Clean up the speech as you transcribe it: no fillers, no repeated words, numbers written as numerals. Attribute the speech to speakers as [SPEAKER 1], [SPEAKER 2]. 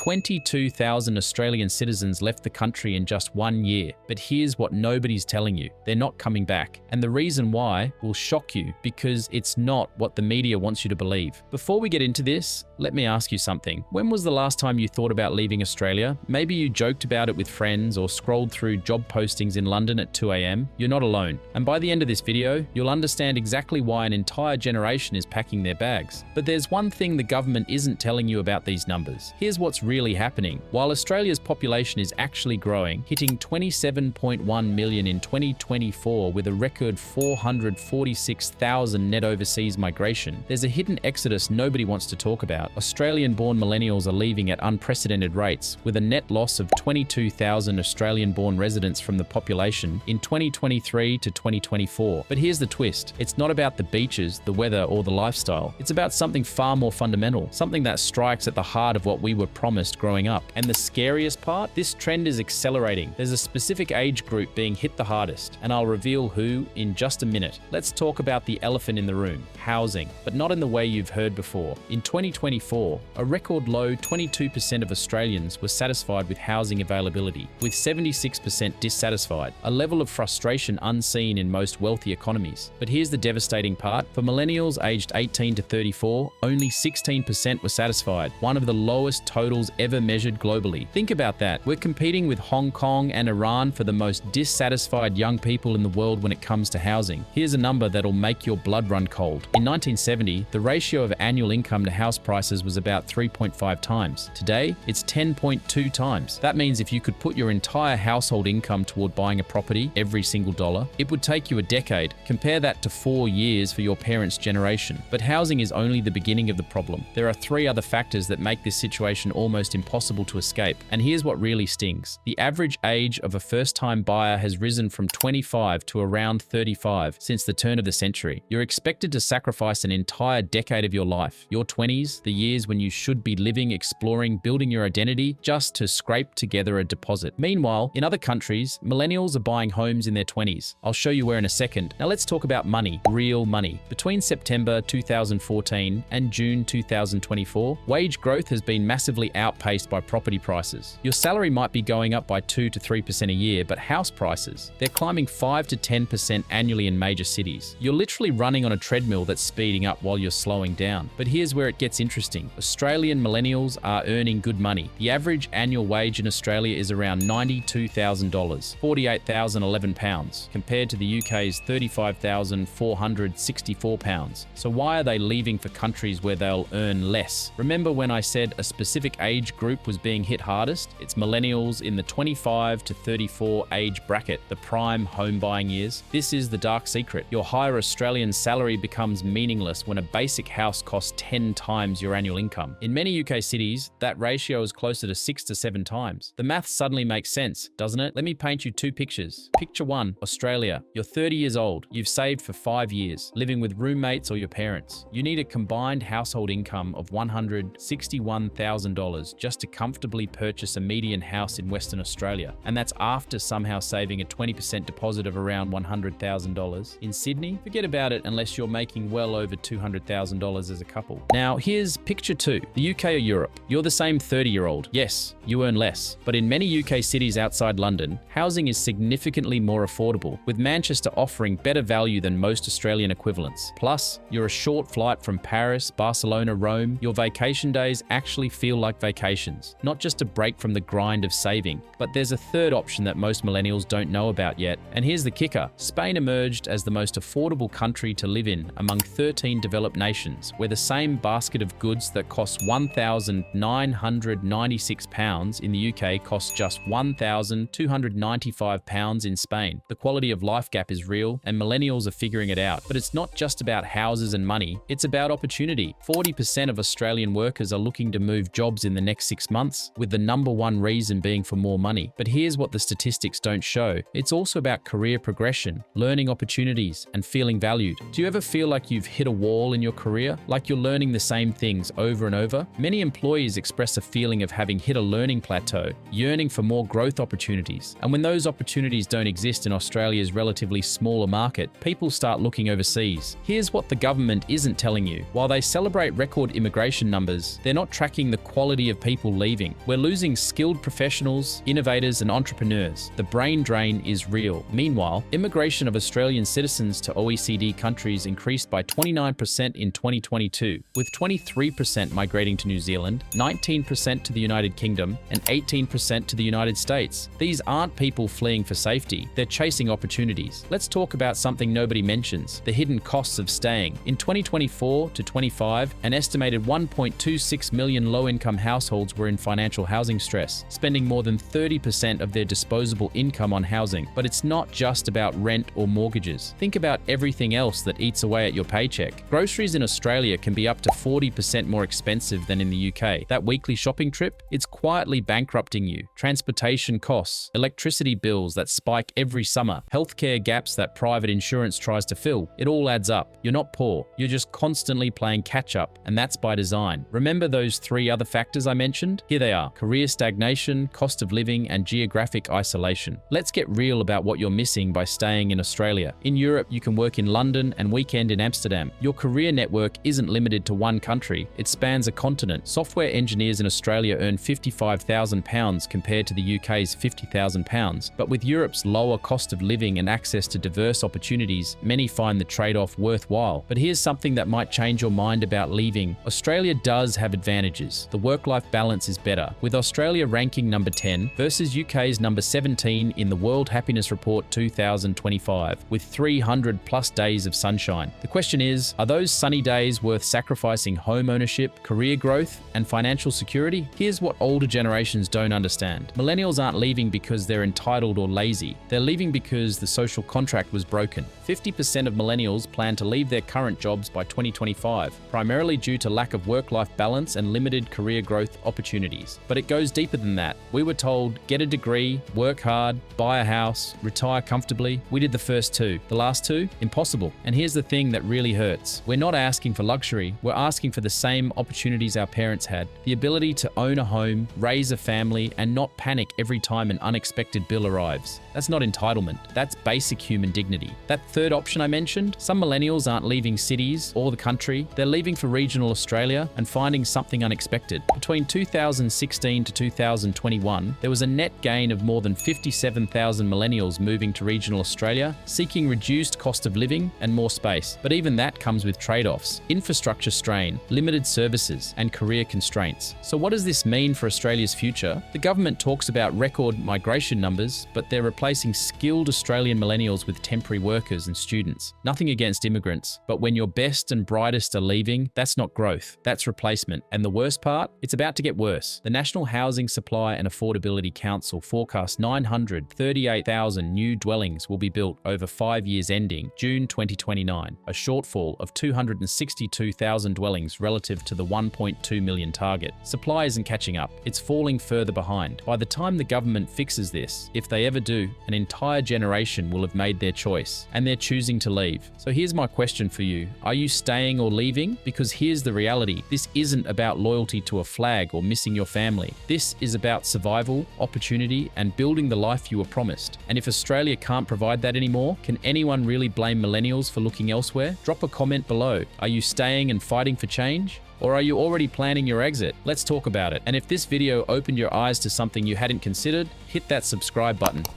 [SPEAKER 1] 22,000 Australian citizens left the country in just 1 year. But here's what nobody's telling you. They're not coming back. And the reason why will shock you because it's not what the media wants you to believe. Before we get into this, let me ask you something. When was the last time you thought about leaving Australia? Maybe you joked about it with friends or scrolled through job postings in London at 2 a.m. You're not alone. And by the end of this video, you'll understand exactly why an entire generation is packing their bags. But there's one thing the government isn't telling you about these numbers. Here's what's really happening. While Australia's population is actually growing, hitting 27.1 million in 2024 with a record 446,000 net overseas migration, there's a hidden exodus nobody wants to talk about. Australian-born millennials are leaving at unprecedented rates, with a net loss of 22,000 Australian-born residents from the population in 2023 to 2024. But here's the twist. It's not about the beaches, the weather, or the lifestyle. It's about something far more fundamental, something that strikes at the heart of what we were promised growing up. And the scariest part? This trend is accelerating. There's a specific age group being hit the hardest, and I'll reveal who in just a minute. Let's talk about the elephant in the room, housing, but not in the way you've heard before. In 2024, a record low 22% of Australians were satisfied with housing availability, with 76% dissatisfied, a level of frustration unseen in most wealthy economies. But here's the devastating part. For millennials aged 18 to 34, only 16% were satisfied, one of the lowest totals ever measured globally. Think about that. We're competing with Hong Kong and Iran for the most dissatisfied young people in the world when it comes to housing. Here's a number that'll make your blood run cold. In 1970, the ratio of annual income to house prices was about 3.5 times. Today, it's 10.2 times. That means if you could put your entire household income toward buying a property, every single dollar, it would take you a decade. Compare that to 4 years for your parents' generation. But housing is only the beginning of the problem. There are 3 other factors that make this situation almost impossible to escape. And here's what really stings. The average age of a first-time buyer has risen from 25 to around 35 since the turn of the century. You're expected to sacrifice an entire decade of your life, your 20s, the years when you should be living, exploring, building your identity, just to scrape together a deposit. Meanwhile, in other countries, millennials are buying homes in their 20s. I'll show you where in a second. Now let's talk about money, real money. Between September 2014 and June 2024, wage growth has been massively outpaced by property prices. Your salary might be going up by 2 to 3% a year, but house prices, they're climbing 5 to 10% annually in major cities. You're literally running on a treadmill that's speeding up while you're slowing down. But here's where it gets interesting. Australian millennials are earning good money. The average annual wage in Australia is around $92,000, £48,011, compared to the UK's £35,464. So why are they leaving for countries where they'll earn less? Remember when I said a specific age group was being hit hardest? It's millennials in the 25 to 34 age bracket, the prime home buying years. This is the dark secret. Your higher Australian salary becomes meaningless when a basic house costs 10 times your annual income. In many UK cities, that ratio is closer to 6 to 7 times. The math suddenly makes sense, doesn't it? Let me paint you 2 pictures. Picture 1, Australia. You're 30 years old. You've saved for 5 years, living with roommates or your parents. You need a combined household income of $161,000 just to comfortably purchase a median house in Western Australia. And that's after somehow saving a 20% deposit of around $100,000. In Sydney, forget about it unless you're making well over $200,000 as a couple. Now, here's picture 2, the UK or Europe. You're the same 30-year-old. Yes, you earn less. But in many UK cities outside London, housing is significantly more affordable, with Manchester offering better value than most Australian equivalents. Plus, you're a short flight from Paris, Barcelona, Rome. Your vacation days actually feel like vacations, not just a break from the grind of saving. But there's a third option that most millennials don't know about yet. And here's the kicker. Spain emerged as the most affordable country to live in among 13 developed nations, where the same basket of goods that costs £1,996 in the UK costs just £1,295 in Spain. The quality of life gap is real, and millennials are figuring it out. But it's not just about houses and money, it's about opportunity. 40% of Australian workers are looking to move jobs in the next 6 months, with the #1 reason being for more money. But here's what the statistics don't show. It's also about career progression, learning opportunities, and feeling valued. Do you ever feel like you've hit a wall in your career? Like you're learning the same things over and over? Many employees express a feeling of having hit a learning plateau, yearning for more growth opportunities. And when those opportunities don't exist in Australia's relatively smaller market, people start looking overseas. Here's what the government isn't telling you. While they celebrate record immigration numbers, they're not tracking the quality of people leaving. We're losing skilled professionals, innovators, and entrepreneurs. The brain drain is real. Meanwhile, immigration of Australian citizens to OECD countries increased by 29% in 2022, with 23% migrating to New Zealand, 19% to the United Kingdom, and 18% to the United States. These aren't people fleeing for safety, they're chasing opportunities. Let's talk about something nobody mentions: the hidden costs of staying. In 2024 to 25, an estimated 1.26 million low-income households were in financial housing stress, spending more than 30% of their disposable income on housing. But it's not just about rent or mortgages. Think about everything else that eats away at your paycheck. Groceries in Australia can be up to 40% more expensive than in the UK. That weekly shopping trip, it's quietly bankrupting you. Transportation costs, electricity bills that spike every summer, healthcare gaps that private insurance tries to fill. It all adds up. You're not poor, you're just constantly playing catch up, and that's by design. Remember those three other factors I mentioned? Here they are: career stagnation, cost of living, and geographic isolation. Let's get real about what you're missing by staying in Australia. In Europe, you can work in London and weekend in Amsterdam. Your career network isn't limited to one country, it spans a continent. Software engineers in Australia earn £55,000 compared to the UK's £50,000. But with Europe's lower cost of living and access to diverse opportunities, many find the trade-off worthwhile. But here's something that might change your mind about leaving. Australia does have advantages. The work-life balance is better, with Australia ranking number 10 versus UK's number 17 in the World Happiness Report 2025, with 300 plus days of sunshine. The question is, are those sunny days worth sacrificing home ownership, career growth, and financial security? Here's what older generations don't understand. Millennials aren't leaving because they're entitled or lazy. They're leaving because the social contract was broken. 50% of millennials plan to leave their current jobs by 2025, primarily due to lack of work-life balance and limited career growth opportunities. But it goes deeper than that. We were told, get a degree, work hard, buy a house, retire comfortably. We did the first two. The last two? Impossible. And here's the thing that really hurts. We're not asking for luxury. We're asking for the same opportunities our parents had. The ability to own a home, raise a family, and not panic every time an unexpected bill arrives. That's not entitlement. That's basic human dignity. That third option I mentioned, some millennials aren't leaving cities or the country. They're leaving for regional Australia and finding something unexpected. Between 2016 to 2021, there was a net gain of more than 57,000 millennials moving to regional Australia, seeking reduced cost of living and more space. But even that comes with trade-offs: infrastructure strain, limited services, and career constraints. So what does this mean for Australia's future? The government talks about record migration numbers, but they're replacing skilled Australian millennials with temporary workers and students. Nothing against immigrants, but when your best and brightest are leaving, that's not growth, that's replacement. And the worst part? It's about to get worse. The National Housing Supply and Affordability Council forecasts 938,000 new dwellings will be built over 5 years ending June 2029, a shortfall of 262,000 dwellings relative to the 1.2 million target. Supply isn't catching up, it's falling further behind. By the time the government fixes this, if they ever do, an entire generation will have made their choice, and they're choosing to leave. So here's my question for you. Are you staying or leaving? Because here's the reality. This isn't about loyalty to a flag or missing your family. This is about survival, opportunity, and building the life you were promised. And if Australia can't provide that anymore, can anyone really blame millennials for looking elsewhere? Drop a comment below. Are you staying and fighting for change? Or are you already planning your exit? Let's talk about it. And if this video opened your eyes to something you hadn't considered, hit that subscribe button.